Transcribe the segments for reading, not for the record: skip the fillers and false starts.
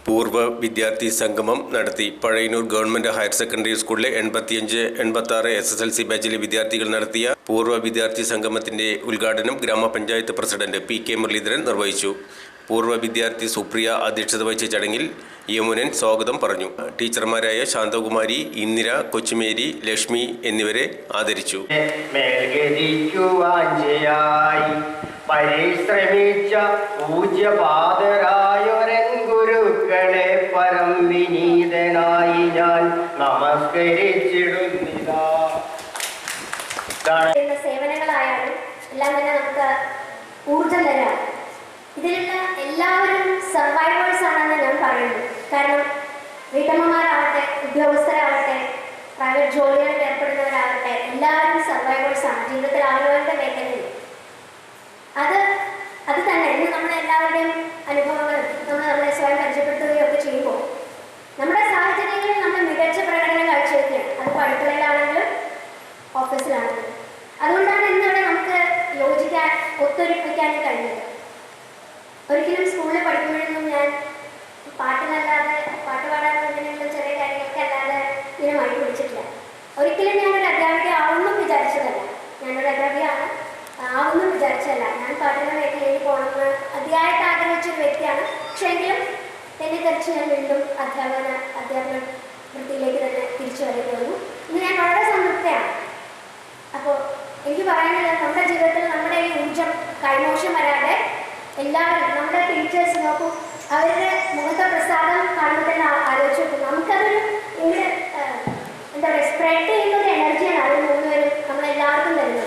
പൂർവ്വ വിദ്യാർത്ഥി സംഗമം നടത്തി. പഴയന്നൂർ ഗവൺമെന്റ് ഹയർ സെക്കൻഡറി സ്കൂളിലെ 85-86 SSLC ബാച്ചിലെ വിദ്യാർത്ഥികൾ നടത്തിയ പൂർവ്വ വിദ്യാർത്ഥി സംഗമത്തിന്റെ ഉദ്ഘാടനം ഗ്രാമപഞ്ചായത്ത് പ്രസിഡന്റ് PK മുരളീധരൻ നിർവഹിച്ചു. പൂർവ്വ വിദ്യാർത്ഥി സുപ്രിയ അധ്യക്ഷത വഹിച്ച ചടങ്ങിൽ യമുനൻ സ്വാഗതം പറഞ്ഞു. ടീച്ചർമാരായ ശാന്തകുമാരി, ഇന്ദിര, കൊച്ചുമേരി, ലക്ഷ്മി എന്നിവരെ ആദരിച്ചു. പരിശ്രമിച്ച പൂജ്യപാദരായൊരൻ ഗുരുക്കളെ പരം വിനീതനായി ഞാൻ നമസ്കരിച്ചിടുന്നിതാ. സേവനങ്ങളായാലും എല്ലാം തന്നെ നമുക്ക് ഊർജം തരാം. ഇതിലുള്ള എല്ലാവരും സർവൈവേഴ്സ് ആണെന്ന് ഞാൻ പറയുന്നു. കാരണം വീട്ടമ്മമാരാവട്ടെ, ഉദ്യോഗസ്ഥരാവട്ടെ, പ്രൈവറ്റ് ജോലികളിൽ ഏർപ്പെടുന്നവരാവട്ടെ, എല്ലാവരും സർവൈവേഴ്സ് ആണ്. ജീവിതത്തിൽ അവരവരുടെ മേഖലയിൽ അത് തന്നെ ഇന്ന് നമ്മുടെ എല്ലാവരുടെയും അനുഭവങ്ങളും നമ്മളെ സ്വയം പരിചയപ്പെടുത്തുകയും ഒക്കെ ചെയ്യുമ്പോൾ നമ്മുടെ സാഹചര്യങ്ങളിൽ നമ്മൾ മികച്ച പ്രകടനം കാഴ്ചവെക്കുകയാണ്. അതിപ്പോൾ അടുക്കളയിലാണെങ്കിലും ഓഫീസിലാണെങ്കിലും. അതുകൊണ്ടാണ് ഇന്നിവിടെ നമുക്ക് യോജിക്കാൻ, ഒത്തൊരുമിക്കാൻ കഴിഞ്ഞത്. ഒരിക്കലും സ്കൂളിൽ പഠിക്കുമ്പോഴൊന്നും ഞാൻ പാട്ട് പാടാനോ അങ്ങനെയുള്ള ചെറിയ കാര്യങ്ങളൊക്കെ അല്ലാതെ ഇങ്ങനെ മൈക്ക് പിടിച്ചിട്ടില്ല. ഒരിക്കലും ഞാനൊരു അധ്യാപിക ആവുമെന്നും വിചാരിച്ചതല്ല. ഞാനൊരു അധ്യാപിക ആവുമെന്നും വിചാരിച്ചതല്ല. ഞാൻ പാട്ടിൻ്റെ മേഖലയിൽ പോകണമെന്ന് അതിയായിട്ട് ആഗ്രഹിച്ചൊരു വ്യക്തിയാണ്. പക്ഷേ എങ്കിലും തെറ്റിദ്ധരിച്ച് ഞാൻ വീണ്ടും അധ്യാപന വൃത്തിയിലേക്ക് തന്നെ തിരിച്ചു വരികയായിരുന്നു. ഇന്ന് ഞാൻ വളരെ സംതൃപ്തയാണ്. അപ്പോൾ എനിക്ക് പറയാനുള്ളത്, നമ്മുടെ ജീവിതത്തിൽ നമ്മുടെ ഈ ഊർജം കൈമോശം വരാതെ എല്ലാവരും, നമ്മുടെ ടീച്ചേഴ്സ് നോക്കൂ, അവരുടെ മുഖത്തെ പ്രസാദം കാണുമ്പോൾ തന്നെ ആലോചിച്ച് നോക്കും. നമുക്കതൊരു ഇങ്ങനെ എന്താ പറയുക, സ്പ്രെഡ് ചെയ്യുന്ന ഒരു എനർജിയാണ് അവർ മൂന്നുപേരും നമ്മളെല്ലാവർക്കും തരുന്നത്.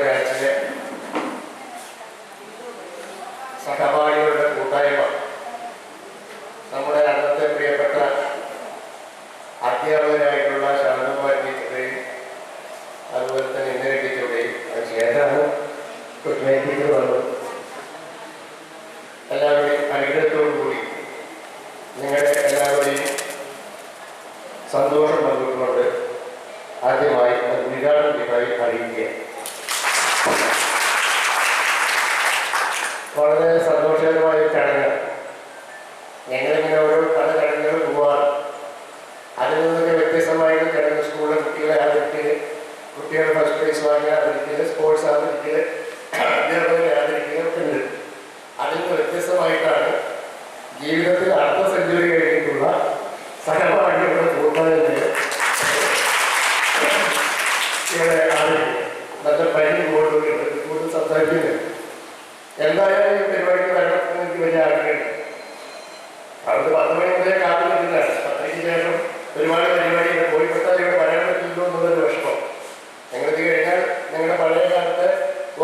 ബാച്ചിലെ സഹപാഠികളുടെ കൂട്ടായ്മ നമ്മുടെ അന്നത്തെ പ്രിയപ്പെട്ട അധ്യാപകരായിട്ടുള്ള ശാന്തകുമാരി ടീച്ചറുടെയും അതുപോലെ തന്നെ ഇന്ദിര ടീച്ചറുടെയും ശേഷമാണ് കൊച്ചുമേരി ടീച്ചർ വന്നത്. എല്ലാവരുടെയും അനുഗ്രഹത്തോടു കൂടി നിങ്ങളുടെ എല്ലാവരുടെയും സന്തോഷം പങ്കുകൊണ്ട് ആദ്യമായി ഉദ്ഘാടനത്തിനായി അറിയിക്കുക. വളരെ സന്തോഷകരമായ ചടങ്ങ്. ഞങ്ങളിങ്ങനെ ഓരോ പല ചടങ്ങുകൾ പോവാറ്. അതിൽ നിന്നൊക്കെ വ്യത്യസ്തമായിട്ട് ചടങ്ങ് സ്കൂളിലെ കുട്ടികളെ ആദരിക്കൽ, കുട്ടികളെ ഫസ്റ്റ് പ്രൈസ് വാങ്ങി ആദരിക്കൽ, സ്പോർട്സ് ആദരിക്കൽ, അധ്യാപകരെ ആദരിക്കൽ ഒക്കെ ഉണ്ട്. അതിൽ നിന്ന് വ്യത്യസ്തമായിട്ടാണ് ജീവിതത്തിൽ അർദ്ധ സെഞ്ചുറി കഴിഞ്ഞിട്ടുള്ള സഹപാഠികളുടെ കൂട്ടായ്മയെ നല്ല പനി കൂടുതൽ സംസാരിക്കുന്നത്. എന്തായാലും ഈ പരിപാടിക്ക് വരണമെന്ന് എനിക്ക് വലിയ ആഗ്രഹമുണ്ട്. അവിടെ 10 മണി മുതലേ കാത്തു നിൽക്കുന്നതാണ്. 10-ക്ക് ശേഷം ഒരുപാട് പരിപാടി കോഴിക്കോട്ടാൽ ഇവിടെ വരാൻ പറ്റില്ലോ എന്നുള്ളൊരു വിഷമം. ഞങ്ങൾക്ക് കഴിഞ്ഞാൽ ഞങ്ങളുടെ പഴയ കാലത്തെ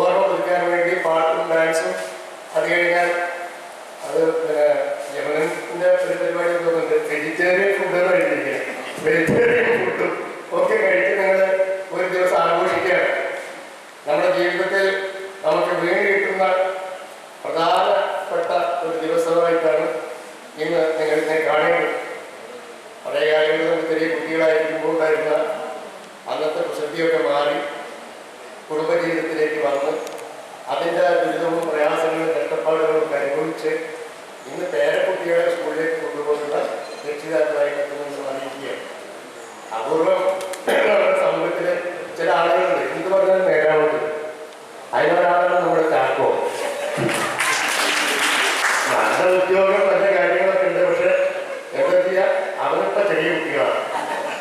ഓർമ്മ പുതുക്കാൻ വേണ്ടി പാട്ടും ഡാൻസും, അത് കഴിഞ്ഞാൽ അത് യമനൻ്റെ ഒരു പരിപാടി തോന്നുന്നുണ്ട്, വെജിറ്റേറിയൻ ഫുഡുകൾ കഴിച്ചിരിക്കുക. വെജിറ്റേറിയൻ ഫുഡും ഒക്കെ കഴിച്ച് ഞങ്ങൾ ഒരു ദിവസം ആഘോഷിക്കുകയാണ്. നമ്മുടെ ജീവിതത്തിൽ നമുക്ക് വീണ് കിട്ടുന്ന പ്രധാനപ്പെട്ട ഒരു ദിവസമായിട്ടാണ് ഇന്ന് നിങ്ങളിനെ കാണേണ്ടത്. പഴയ കാലങ്ങളിൽ നമുക്ക് ചെറിയ കുട്ടികളായിരിക്കുമ്പോൾ ഉണ്ടായിരുന്ന അന്നത്തെ പ്രസിദ്ധിയൊക്കെ മാറി കുടുംബജീവിതത്തിലേക്ക് വന്ന് അതിൻ്റെ ദുരിതവും പ്രയാസങ്ങളും കഷ്ടപ്പാടുകളും അനുഭവിച്ച് ഇന്ന് പേരക്കുട്ടികളെ സ്കൂളിലേക്ക് കൊണ്ടുപോകുന്ന രക്ഷിതാക്കളായിട്ട് എത്തുമെന്ന് അറിയിക്കുകയാണ്. അപൂർവം സമൂഹത്തിൽ ചില ആളുകളുണ്ട്, എന്ത് പറഞ്ഞാലും നേരാവുന്നത്. അതിനൊരാളാണ് നമ്മുടെ ചാക്കോ. നല്ല ഉദ്യോഗം നല്ല കാര്യങ്ങളൊക്കെ ഉണ്ട്. പക്ഷെ എന്താ ചെയ്യുക, അവരിപ്പോ ചെറിയ കുട്ടികളാണ്.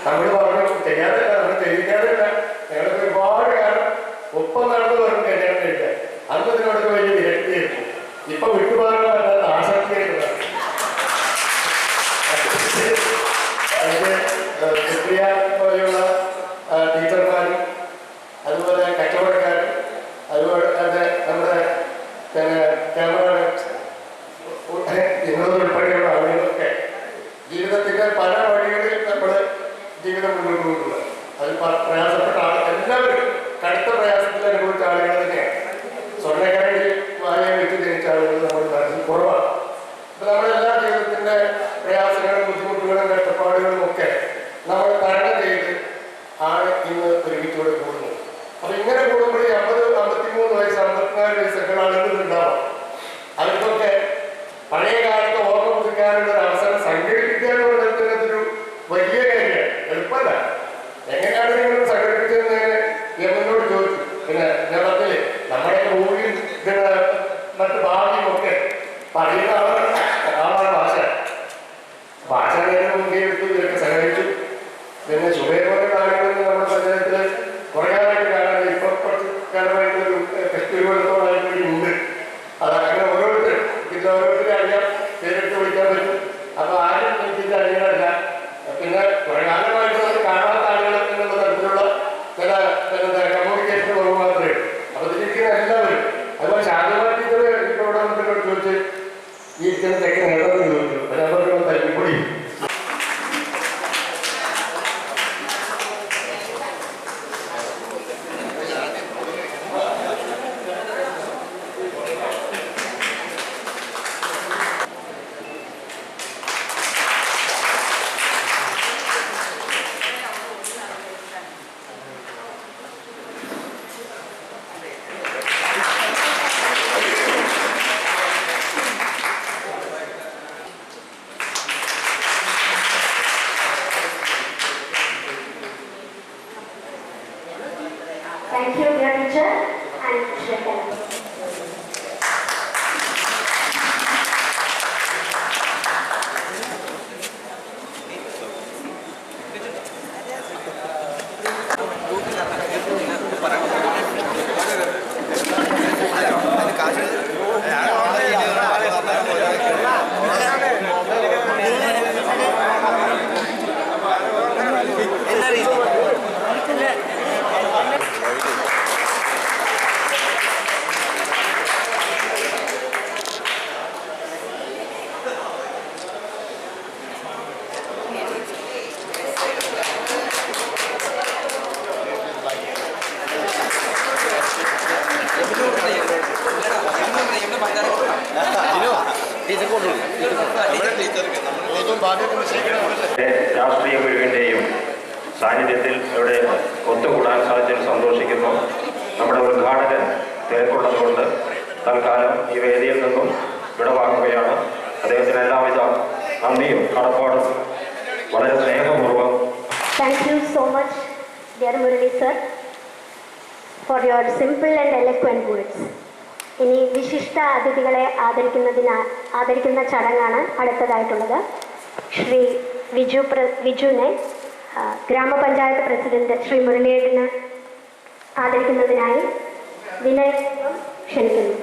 നമ്മൾ പറഞ്ഞു ചെയ്യാറില്ല, നമ്മൾ ചെയ്യിക്കാറില്ല. ഞങ്ങൾക്ക് ഒരുപാട് കാലം ഒപ്പം നടന്നു വരും കല്യാണം കഴിക്കാൻ. അന്ന് ഇതിനോടൊക്കെ വലിയ വിരക്തിയായിരുന്നു. ഇപ്പൊ വിട്ടുപോകാൻ പറ്റാത്ത ആസക്തിയായിട്ടുള്ള സുപ്രിയ പോലെയുള്ള ടീച്ചർമാരും അതുപോലെ കച്ചവടക്കാരും അതുപോലെ തന്നെ നമ്മുടെ ക്യാമറ ഉൾപ്പെടെയുള്ള ആളുകളൊക്കെ ജീവിതത്തിന്റെ പല വഴികളിൽ നമ്മൾ ജീവിതം മുന്നോട്ട് കൊണ്ടുപോകുക. അത് പ്രയാസപ്പെട്ട എല്ലാവരും കടുത്ത പ്രയാസത്തിൽ അനുഭവിച്ച ആളുകൾ തന്നെയാണ്. സ്വർണ്ണക്കാരിൽ വായ വെച്ച് ജനിച്ച ആളുകൾ നമ്മുടെ നാട്ടിൽ കുറവാണ്. അപ്പൊ നമ്മളെല്ലാ ജീവിതത്തിന്റെ പ്രയാസങ്ങളും ബുദ്ധിമുട്ടുകളും കഷ്ടപ്പാടുകളും ഒക്കെ നമ്മൾ തരണം ചെയ്ത് ആണ് ഇന്ന് ഒരുമിച്ചോടെ കൂടുന്നത്. അപ്പൊ ഇങ്ങനെ കൂടുമ്പോൾ 50, 53 വയസ്സ്, 54 വയസ്സൊക്കെ ആളുകൾ ഉണ്ടാവാം. അവർക്കൊക്കെ പഴയ കാലത്ത് ഓർമ്മ പുതുക്കാനുള്ള ഒരു അവസരം സംഘടിപ്പിക്കുക എന്ന് പറയുന്നതൊരു വലിയ കാര്യമാണ്. എളുപ്പമല്ല. എങ്ങനെയാണ് നിങ്ങൾ സംഘടിപ്പിച്ചതെന്ന് എന്നോട് ചോദിച്ചു. പിന്നെ ഞാൻ പറഞ്ഞില്ലേ, നമ്മുടെ ഊരിൽ മറ്റ് ഭാവിയും ഒക്കെ പറയുന്ന ആളാണ് ഭാഷ മുൻകൈയെടുത്തു, ഇതൊക്കെ സഹകരിച്ചു. പിന്നെ ശുഭയെ പോലുള്ള ആളുകളിൽ നമ്മുടെ പഞ്ചായത്തിൽ കുറേ കാലമായിട്ട് കാണാൻ ഇപ്പൊ കുറച്ച് കാലമായിട്ടൊരു ഫെസ്റ്റിവലത്തോളായിട്ട് ഉണ്ട്. അത് അങ്ങനെ ഓരോരുത്തരും ഇത് ഓരോരുത്തരും അറിയാം, പേരെടുത്ത് വിളിക്കാൻ പറ്റും. അപ്പൊ ആരും എനിക്കിത് അറിയാനല്ല. പിന്നെ കുറെ കാലമായിട്ട് നമ്മൾ കാണാത്ത ആളുകൾ എന്നുള്ള തരത്തിലുള്ള ചില കമ്മ്യൂണിക്കേഷൻ കുറവ് മാത്രമേ. അപ്പൊ ഇതിരിക്കുന്ന എല്ലാവരും അതുപോലെ ശാന്തമായിട്ട് ഇവിടെ വന്നിട്ട് ചോദിച്ച് ഈ ഇരിക്കുന്ന തെക്ക് നേടാന്ന് ചോദിച്ചു. അപ്പൊ ഞാൻ പറഞ്ഞു തല്ലിപ്പൊടി. Thank you, dear teacher and Shreya. രാഷ്ട്രീയ ഗുരുവിൻ്റെയും സാന്നിധ്യത്തിൽ ഇവിടെ ഒത്തുകൂടാൻ സാധിച്ചതിൽ സന്തോഷിക്കുന്നു. നമ്മുടെ ഉദ്ഘാടകൻ തിരക്കുള്ളതുകൊണ്ട് തൽക്കാലം ഈ വേദിയിൽ നിന്നും വിടവാങ്ങുകയാണ്. അദ്ദേഹത്തിന് എല്ലാവിധ നന്ദിയും കടപ്പാടും വളരെ സ്നേഹപൂർവ്വം. Thank you so much, dear Murali sir, for your simple and eloquent words. ഇനി വിശിഷ്ട അതിഥികളെ ആദരിക്കുന്ന ചടങ്ങാണ് അടുത്തതായിട്ടുള്ളത്. ശ്രീ വിജുവിനെ ഗ്രാമപഞ്ചായത്ത് പ്രസിഡന്റ് ശ്രീ മുരളിയേട്ടന് ആദരിക്കുന്നതിനായി വിനയം ക്ഷണിക്കുന്നു.